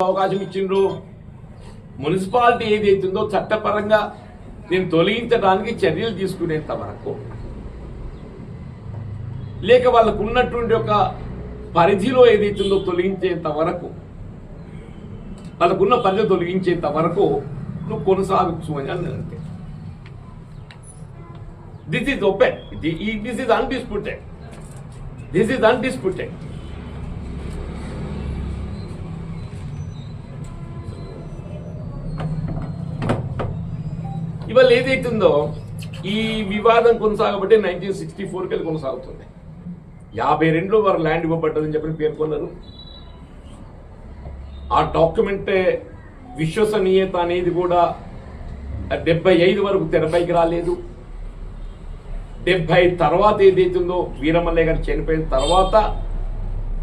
అవకాశం ఇచ్చిండ్రు. మున్సిపాలిటీ ఏదైతుందో చట్టపరంగా దీన్ని తొలగించడానికి చర్యలు తీసుకునేంత వరకు, లేక వాళ్ళకు ఉన్నటువంటి ఒక పరిధిలో ఏదైతుందో తొలగించేంత వరకు, వాళ్ళకున్న పరిధి తొలగించేంత వరకు నువ్వు కొనసాగచ్చు అని అంటే this is open, this is undisputed, this is undisputed. ఇవాళ ఏదైతుందో ఈ వివాదం కొనసాగబట్టే 1964కి కొనసాగుతుంది. 52లో వారు ల్యాండ్ ఇవ్వబడ్డదని చెప్పి పేర్కొన్నారు. ఆ డాక్యుమెంటే విశ్వసనీయత అనేది కూడా 75 వరకు తెరపైకి రాలేదు. 70 తర్వాత ఏదైతుందో వీరమల్లయ్య గారు చనిపోయిన తర్వాత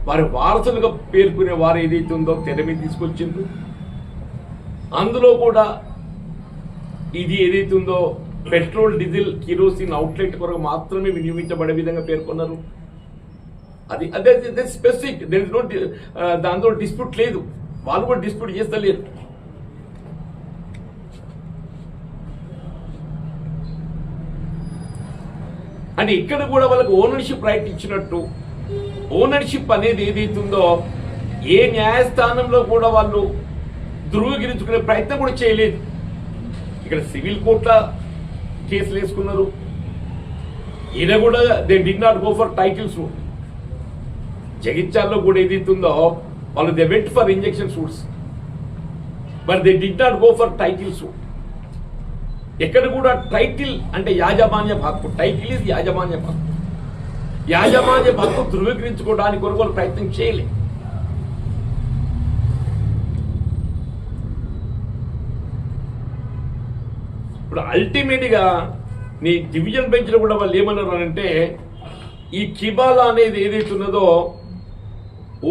వారి వారసులుగా పేర్కొనే వారు ఏదైతుందో తెర మీద తీసుకొచ్చిండ్రు. అందులో కూడా ఇది ఏదైతుందో పెట్రోల్, డీజిల్, కిరోసిన్ అవుట్లెట్ కొరకు మాత్రమే వినియోగించబడే విధంగా పేర్కొన్నారు. అది అదే స్పెసిఫిక్, దాంతో డిస్ప్యూట్ లేదు, వాళ్ళు కూడా డిస్ప్యూట్ చేస్తలేరు. అంటే ఇక్కడ కూడా వాళ్ళకి ఓనర్షిప్ రైట్ ఇచ్చినట్టు, ఓనర్షిప్ అనేది ఏదైతుందో ఏ న్యాయస్థానంలో కూడా వాళ్ళు ధృవీకరించుకునే ప్రయత్నం కూడా చేయలేదు. ఇక్కడ సివిల్ కోర్టుల కేసులు వేసుకున్నారు. ఈయన కూడా they did not go for title suit. జగిత్యాల్లో కూడా ఏదైతుందో వాళ్ళు they went for injunction suits, but they did not go for title suit. ఎక్కడ కూడా టైటిల్ అంటే యాజమాన్య హక్కు, టైటిల్ ఇది యాజమాన్య హక్కు. యాజమాన్య హక్కు ధృవీకరించుకోవడానికి కొరకు వాళ్ళు ప్రయత్నం చేయలేదు. ఇప్పుడు అల్టిమేట్గా నీ డివిజన్ బెంచ్లో కూడా వాళ్ళు ఏమన్నారు అంటే, ఈ కిబాలా అనేది ఏదైతే ఉన్నదో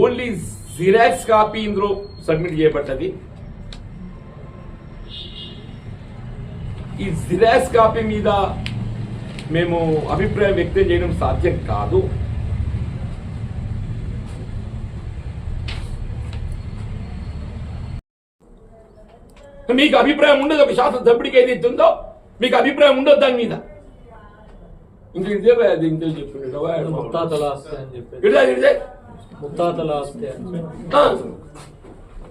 ఓన్లీ జిరాక్స్ కాపీ ఇందులో సబ్మిట్ చేయబడ్డది. ఈ జిరాక్స్ కాపీ మీద మేము అభిప్రాయం వ్యక్తం చేయడం సాధ్యం కాదు. మీకు అభిప్రాయం ఉండదు, ఒక శాసనసభ్యుడికి ఏదైతే ఉందో మీకు అభిప్రాయం ఉండదు దాని మీద. ఇంకా ఇదే అది ఇంతే చెప్పిండు, ముత్తాతల ఆస్తి అని చెప్పి ముత్తాతల ఆస్తి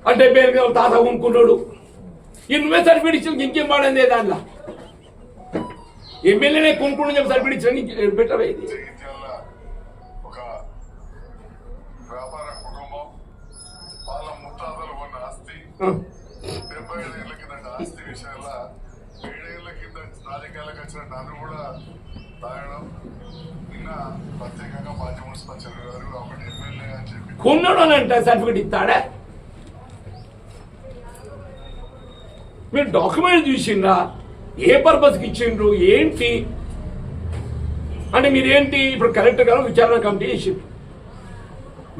అంటే పేరు తాత కొనుక్కున్నాడు. ఈ నువ్వే సర్టిఫికేట్ ఇచ్చిన ఇంకేం వాడండి దాంట్లో. ఎమ్మెల్యేనే కొనుక్కుని చెప్పి సర్టిఫికేట్ ఇచ్చిన బెటర్ అయింది. ఒక వ్యాపార కుటుంబం వాళ్ళ ముత్తాతలు ఉన్న ఆస్తి 75 ఏళ్ల కింద ఆస్తి విషయాల 7 ఏళ్ల కింద రాజకీయాలకు వచ్చిన నన్ను కూడా తాగడం నిన్న ప్రత్యేకంగా మాజీ మున్సిపల్ చైర్మన్ గారు ఒకటి ఎమ్మెల్యే అని చెప్పి కొన్నాడు అని అంటే సర్టిఫికేట్ ఇస్తాడా? మీరు డాక్యుమెంట్ చూసిండ్రా? ఏ పర్పస్కి ఇచ్చిండ్రు ఏంటి అంటే మీరేంటి ఇప్పుడు కలెక్టర్ గారు విచారణ కమిటీ చేసిండ్రు.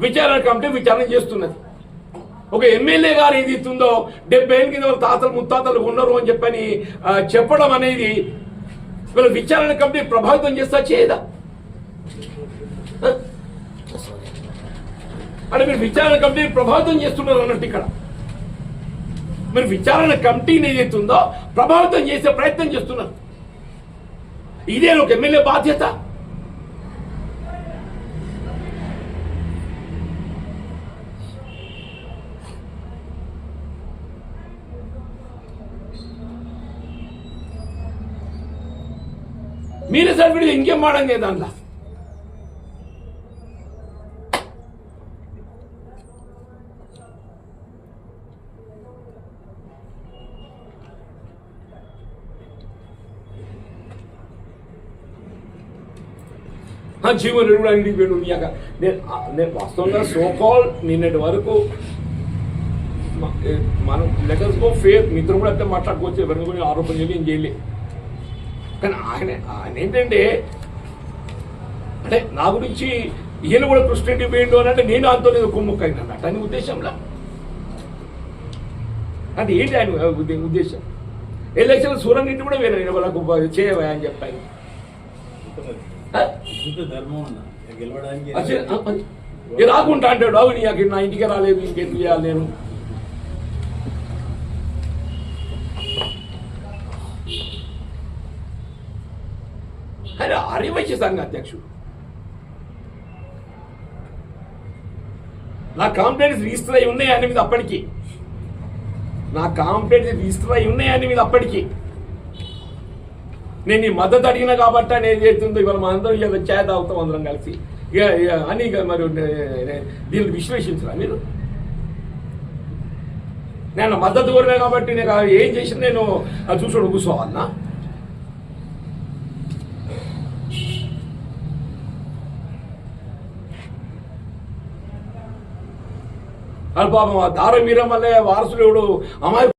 విచారణ కమిటీ విచారణ చేస్తున్నది. ఒక ఎమ్మెల్యే గారు ఏది ఇస్తుందో 70 ఏళ్ళ కింద వాళ్ళ తాతలు ముత్తాతలు ఉన్నారు అని చెప్పని చెప్పడం అనేది వీళ్ళ విచారణ కమిటీ ప్రభావితం చేస్తా చేయదా? అంటే మీరు విచారణ కమిటీ ప్రభావితం చేస్తున్నారు అన్నట్టు ఇక్కడ. మీరు విచారణ కమిటీని ఏదైతుందో ప్రభావితం చేసే ప్రయత్నం చేస్తున్నారు. ఇదే ఒక ఎమ్మెల్యే బాధ్యత. మీరే సర్టిఫికేట్ ఇంకేం వాడండి దాంట్లో. జీవన్ కూడా ఇంటికి పోయి ఉన్నాక నేను వాస్తవంగా సోకాల్ నిన్నటి వరకు మనం లెటర్స్ గో ఫేర్ మిత్రులు కూడా అంటే మాట్లాడుకోవచ్చు, ఎవరిని కూడా ఆరోపణ చేయాలి, ఏం చేయలే. కానీ ఆయన ఏంటంటే అంటే నా గురించి ఈయన కూడా కృష్ణరెడ్డి పోయిండు అని అంటే నేను అంతో కుమ్ముక్క అయినా అన్నట్టు అని ఉద్దేశంలో. అంటే ఏంటి ఆయన ఉద్దేశం? ఎలక్షన్ సూర్యరెడ్డి కూడా వేరే వాళ్ళకు చేయవా అని చెప్పాను. రాకుంటా అంటాడు, అవును నా ఇంటికి రాలేదు, ఇంకెందుకు చేయాలి నేను ఆయన ఆర్యవైశ్య సంఘ అధ్యక్షుడు. నా కాంప్లైంట్స్ రిజిస్టర్ అయి ఉన్నాయి ఆయన మీద అప్పటికి. నేను ఈ మద్దతు అడిగినా కాబట్టి నేను చేస్తుందో ఇవాళ మా అందరం ఇవాళ ఛాయ్ తాగుతాం అందరం కలిసి అని మరి దీన్ని విశ్లేషించరా మీరు? నేను మద్దతు కోరినా కాబట్టి నేను ఏం చేసినా నేను చూసుకోడు కూర్చోవాలన్నా? పాపం దారం మీర మళ్ళీ వారసుడు ఎవడు అమాయకు